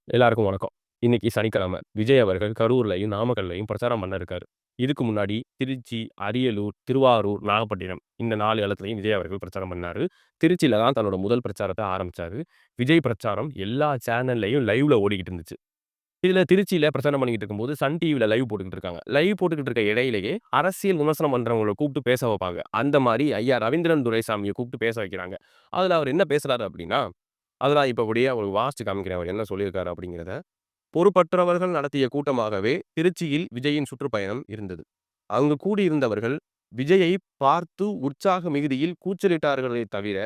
எல்லாருக்கும் வணக்கம். இன்னைக்கு சனிக்கிழமை. விஜய் அவர்கள் கரூர்லயும், நாமக்கல்லயும் பிரச்சாரம் பண்ண இருக்காரு. இதுக்கு முன்னாடி திருச்சி, அரியலூர், திருவாரூர், நாகப்பட்டினம் இந்த 4 இடத்துலயும் விஜய் அவர்கள் பிரச்சாரம் பண்ணாரு. திருச்சியில தான் தன்னோட முதல் பிரச்சாரத்த ஆரம்பிச்சாரு. விஜய் பிரச்சாரம் எல்லா சேனல்லயும் லைவ்ல ஓடிக்கிட்டு இருந்துச்சு. இதுல திருச்சியில பிரச்சாரம் பண்ணிக்கிட்டு இருக்கும்போது, சன் டிவில லைவ் போட்டுக்கிட்டு இருக்காங்க. லைவ் போட்டுக்கிட்டு இருக்க இடையிலேயே அரசியல் விமர்சனம் பண்றவங்கள கூப்பிட்டு பேச வைப்பாங்க. அந்த மாரி ஐயா ரவீந்திரன் துரைசாமிய கூப்பிட்டு பேச வைக்கிறாங்க. அதுல அவர் என்ன பேசுறாரு அப்படின்னா, அதெல்லாம் இப்ப அப்படியே உங்களுக்கு வாசிச்சு காமிக்கிறேன். அவர் என்ன சொல்லியிருக்காரு அப்படிங்கிறத. பொறுப்பற்றவர்கள் நடத்திய கூட்டமாகவே திருச்சியில் விஜயின் சுற்றுப்பயணம் இருந்தது. அங்கு கூடியிருந்தவர்கள் விஜயை பார்த்து உற்சாக மிகுதியில் கூச்சலிட்டார்களே தவிர,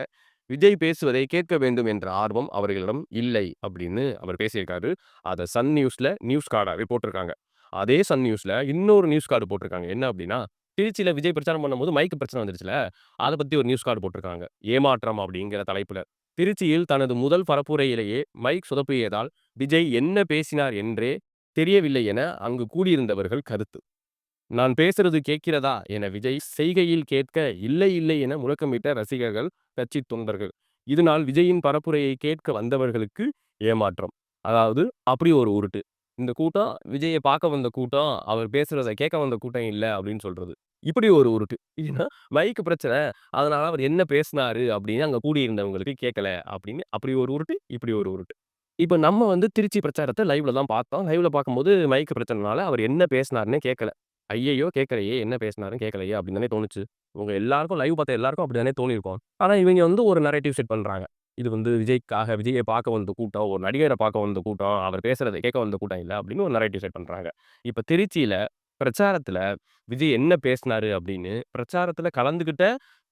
விஜய் பேசுவதை கேட்க வேண்டும் என்ற ஆர்வம் அவர்களிடம் இல்லை அப்படின்னு அவர் பேசியிருக்காரு. அத சன் நியூஸ்ல நியூஸ் கார்டாவே போட்டிருக்காங்க. அதே சன் நியூஸ்ல இன்னொரு நியூஸ் கார்டு போட்டிருக்காங்க. என்ன அப்படின்னா, திருச்சியில விஜய் பிரச்சாரம் பண்ணும்போது மைக் பிரச்சனை வந்துருச்சுல்ல, அத பத்தி ஒரு நியூஸ் கார்டு போட்டிருக்காங்க. ஏமாற்றம் அப்படிங்கிற தலைப்புல. திருச்சியில் தனது முதல் பரப்புரையிலேயே மைக் சொதப்பியதால் விஜய் என்ன பேசினார் என்றே தெரியவில்லை என அங்கு கூடியிருந்தவர்கள் கருத்து. நான் பேசுறது கேட்கிறதா என விஜய் செய்கையில் கேட்க இல்லை இல்லை என முழக்கமிட்ட ரசிகர்கள், கட்சி தொண்டர்கள். இதனால் விஜயின் பரப்புரையை கேட்க வந்தவர்களுக்கு ஏமாற்றம். அதாவது அப்படி ஒரு உருட்டு. இந்த கூட்டம் விஜய பார்க்க வந்த கூட்டம், அவர் பேசுறத கேட்க வந்த கூட்டம் இல்ல அப்படின்னு சொல்றது. இப்படி ஒரு உருட்டு. ஏன்னா மைக் பிரச்சனை. அதனால அவர் என்ன பேசினாரு அப்படின்னு அங்க கூடியிருந்தவங்களுக்கு கேட்கல அப்படின்னு அப்படி ஒரு உருட்டு, இப்படி ஒரு உருட்டு. இப்ப நம்ம திருச்சி பிரச்சாரத்த லைவ்ல தான் பார்த்தோம். லைவ்ல பார்க்கும்போது மைக் பிரச்சனைனால அவர் என்ன பேசினாருன்னே கேட்கல. ஐய்யய்யோ! கேட்கலையே! என்ன பேசினாருன்னு கேட்கலையே! அப்படின்னு தானே தோணுச்சு. உங்க எல்லாருக்கும் லைவ் பார்த்த எல்லாருக்கும் அப்படி தானே தோணியிருக்கும். ஆனா இவங்க ஒரு நரேட்டிவ் செட் பண்றாங்க. இது விஜய்க்காக விஜய பார்க்க வந்த கூட்டம், ஒரு நடிகர பார்க்க வந்த கூட்டம், அவர் பேசுறத கேட்க வந்த கூட்டம் இல்ல அப்படின்னு ஒரு நரேட்டிவ் செட் பண்றாங்க. இப்ப திருச்சியில பிரச்சாரத்துல விஜய் என்ன பேசினாரு அப்படின்னு, பிரச்சாரத்துல கலந்துகிட்ட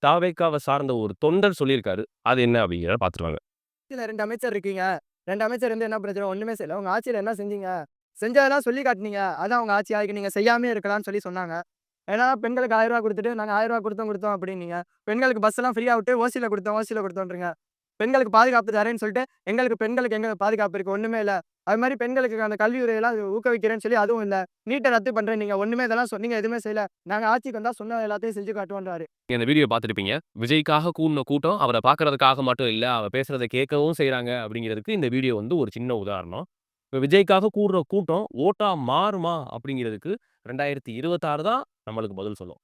தாவேக்காவ சார்ந்த ஒரு தொண்டர் சொல்லியிருக்காரு. அது என்ன அப்படிங்கிறத பார்த்துட்டு வாங்க. ஆட்சியில 2 அமைச்சர் இருக்கீங்க. 2 அமைச்சர் இருந்து என்ன பிரயோஜனம்? ஒண்ணுமே செய்யல. உங்க ஆட்சியில என்ன செஞ்சீங்க? செஞ்சதெல்லாம் சொல்லி காட்டுனீங்க. அதான் உங்க ஆட்சியா இருக்கு. நீங்க செய்யாமயே இருக்கலாம்னு சொல்லி சொன்னாங்க. ஏன்னா பெண்களுக்கு ரூ. 1000 குடுத்துட்டு, நாங்க ரூ. 1000 குடுத்தோம் அப்டின்னீங்க. பெண்களுக்கு பஸ் எல்லாம் ஃப்ரீயா விட்டு ஓசில குடுத்தோன்றீங்க. பெண்களுக்கு பாதுகாப்பு தரேன்னு சொல்லிட்டு, பெண்களுக்கு எங்க பாதுகாப்பு இருக்கு? ஒண்ணுமே இல்ல. அது மாரி பெண்களுக்கு அந்த கல்வி உரையெல்லாம் ஊக்குவிக்கிறேன்னு சொல்லி அதுவும் இல்ல. நீட்ட ரத்து பண்றேன்னீங்க. ஒண்ணுமே இதெல்லாம் சொன்னீங்க. எதுவுமே செய்யல. நாங்க ஆட்சிக்கு வந்தா சொன்ன எல்லாத்தையும் செஞ்சு காட்டுவோன்றாரு. நீங்க அந்த வீடியோ பார்த்திருப்பீங்க. விஜய்க்காக கூடுன கூட்டம், அவர பார்க்கறதுக்காக மட்டும் இல்ல, அவர் பேசுறத கேட்கவும் செய்றாங்க அப்படிங்கிறதுக்கு இந்த வீடியோ ஒரு சின்ன உதாரணம். இப்ப விஜய்க்காக கூடுற கூட்டம் ஓட்டா மாறுமா அப்படிங்கிறதுக்கு 2026 தான் நம்மளுக்கு பதில் சொல்லும்.